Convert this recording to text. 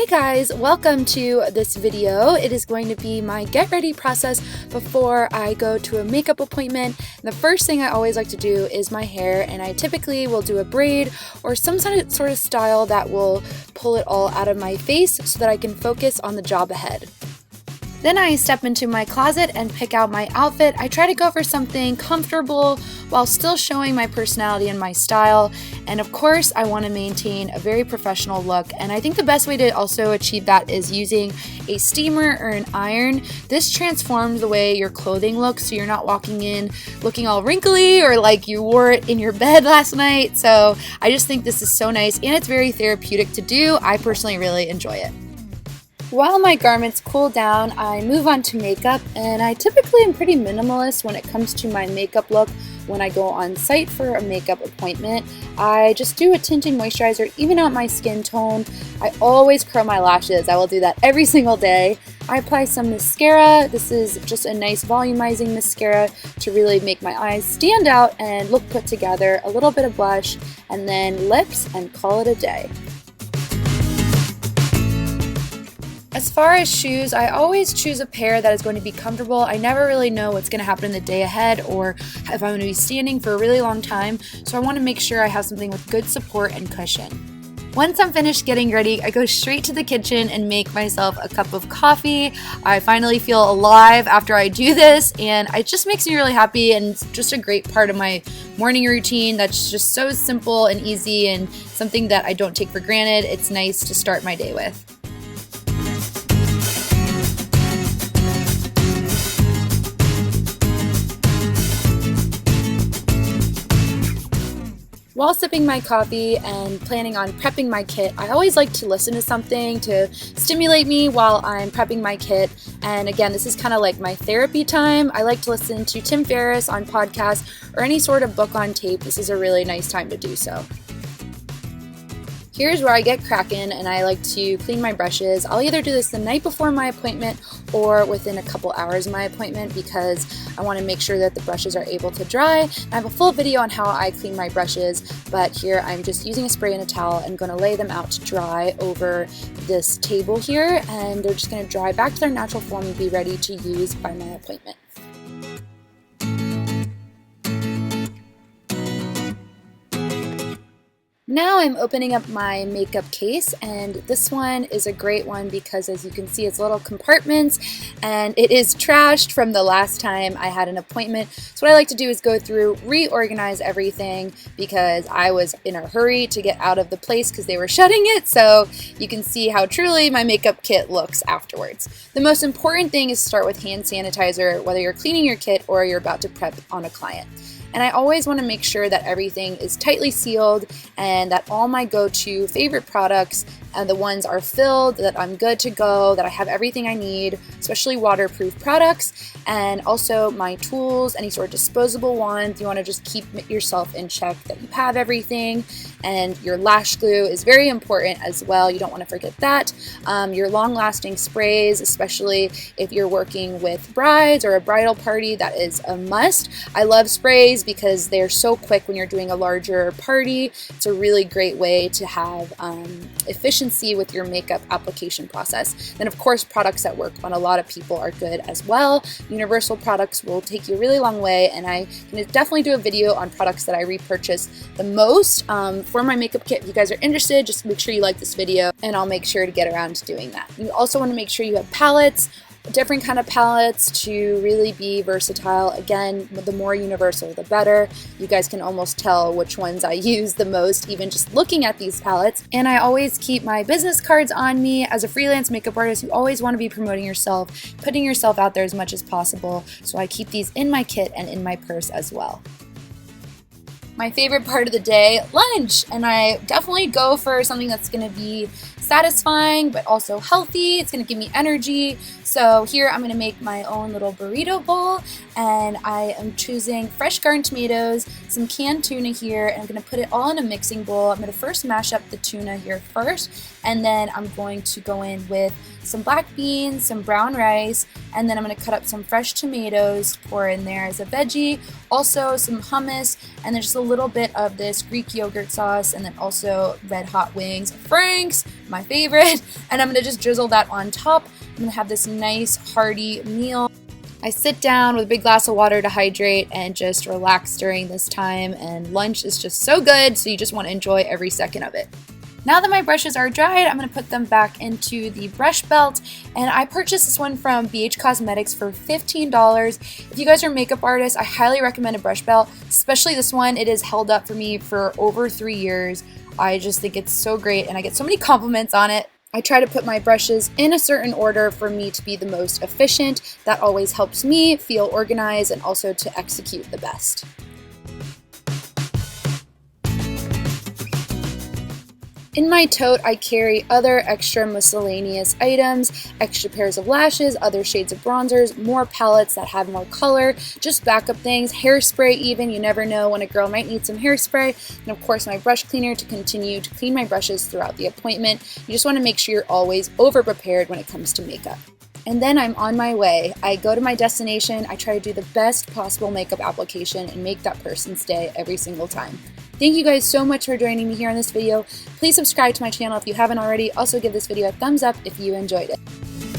guys, welcome to this video. It is going to be my get ready process before I go to a makeup appointment. And the first thing I always like to do is my hair, and I typically will do a braid or some sort of style that will pull it all out of my face so that I can focus on the job ahead. Then I step into my closet and pick out my outfit. I try to go for something comfortable while still showing my personality and my style. And of course, I want to maintain a very professional look. And I think the best way to also achieve that is using a steamer or an iron. This transforms the way your clothing looks, so you're not walking in looking all wrinkly or like you wore it in your bed last night. So I just think this is so nice, and it's very therapeutic to do. I personally really enjoy it. While my garments cool down, I move on to makeup, and I typically am pretty minimalist when it comes to my makeup look. When I go on site for a makeup appointment, I just do a tinted moisturizer, even out my skin tone. I always curl my lashes. I will do that every single day. I apply some mascara. This is just a nice volumizing mascara to really make my eyes stand out and look put together. A little bit of blush, and then lips, and call it a day. As far as shoes, I always choose a pair that is going to be comfortable. I never really know what's going to happen in the day ahead or if I'm going to be standing for a really long time, so I want to make sure I have something with good support and cushion. Once I'm finished getting ready, I go straight to the kitchen and make myself a cup of coffee. I finally feel alive after I do this, and it just makes me really happy, and it's just a great part of my morning routine that's just so simple and easy and something that I don't take for granted. It's nice to start my day with. While sipping my coffee and planning on prepping my kit, I always like to listen to something to stimulate me while I'm prepping my kit. And again, this is kind of like my therapy time. I like to listen to Tim Ferriss on podcasts or any sort of book on tape. This is a really nice time to do so. Here's where I get cracking, and I like to clean my brushes. I'll either do this the night before my appointment or within a couple hours of my appointment because I want to make sure that the brushes are able to dry. I have a full video on how I clean my brushes, but here I'm just using a spray and a towel and going to lay them out to dry over this table here, and they're just going to dry back to their natural form and be ready to use by my appointment. Now I'm opening up my makeup case, and this one is a great one because, as you can see, it's little compartments and it is trashed from the last time I had an appointment. So what I like to do is go through, reorganize everything because I was in a hurry to get out of the place because they were shutting it, so you can see how truly my makeup kit looks afterwards. The most important thing is to start with hand sanitizer, whether you're cleaning your kit or you're about to prep on a client. And I always want to make sure that everything is tightly sealed and that all my go-to favorite products and the ones are filled, that I'm good to go, that I have everything I need, especially waterproof products, and also my tools, any sort of disposable ones. You want to just keep yourself in check that you have everything, and your lash glue is very important as well. You don't want to forget that. Your long-lasting sprays, especially if you're working with brides or a bridal party, that is a must. I love sprays because they're so quick when you're doing a larger party. It's a really great way to have efficiency with your makeup application process. Then of course, products that work on a lot of people are good as well. Universal products will take you a really long way, and I can definitely do a video on products that I repurchase the most for my makeup kit. If you guys are interested, just make sure you like this video and I'll make sure to get around to doing that. You also want to make sure you have palettes, different kind of palettes to really be versatile. Again, the more universal, the better. You guys can almost tell which ones I use the most, even just looking at these palettes. And I always keep my business cards on me. As a freelance makeup artist, you always want to be promoting yourself, putting yourself out there as much as possible. So I keep these in my kit and in my purse as well. My favorite part of the day, lunch, and I definitely go for something that's going to be satisfying but also healthy. It's going to give me energy. So here I'm going to make my own little burrito bowl, and I am choosing fresh garden tomatoes, some canned tuna here, and I'm going to put it all in a mixing bowl. I'm going to first mash up the tuna here first, and then I'm going to go in with some black beans, some brown rice, and then I'm going to cut up some fresh tomatoes, pour in there as a veggie, also some hummus, and then just a little bit of this Greek yogurt sauce, and then also red hot wings. Frank's my favorite, and I'm gonna just drizzle that on top. I'm gonna have this nice hearty meal. I sit down with a big glass of water to hydrate and just relax during this time, and lunch is just so good, so you just want to enjoy every second of it. Now that my brushes are dried, I'm going to put them back into the brush belt, and I purchased this one from BH Cosmetics for $15. If you guys are makeup artists, I highly recommend a brush belt, especially this one. It has held up for me for over 3 years. I just think it's so great, and I get so many compliments on it. I try to put my brushes in a certain order for me to be the most efficient. That always helps me feel organized and also to execute the best. In my tote, I carry other extra miscellaneous items, extra pairs of lashes, other shades of bronzers, more palettes that have more color, just backup things, hairspray even. You never know when a girl might need some hairspray. And of course, my brush cleaner to continue to clean my brushes throughout the appointment. You just want to make sure you're always over-prepared when it comes to makeup. And then I'm on my way. I go to my destination, I try to do the best possible makeup application and make that person's day every single time. Thank you guys so much for joining me here on this video. Please subscribe to my channel if you haven't already. Also give this video a thumbs up if you enjoyed it.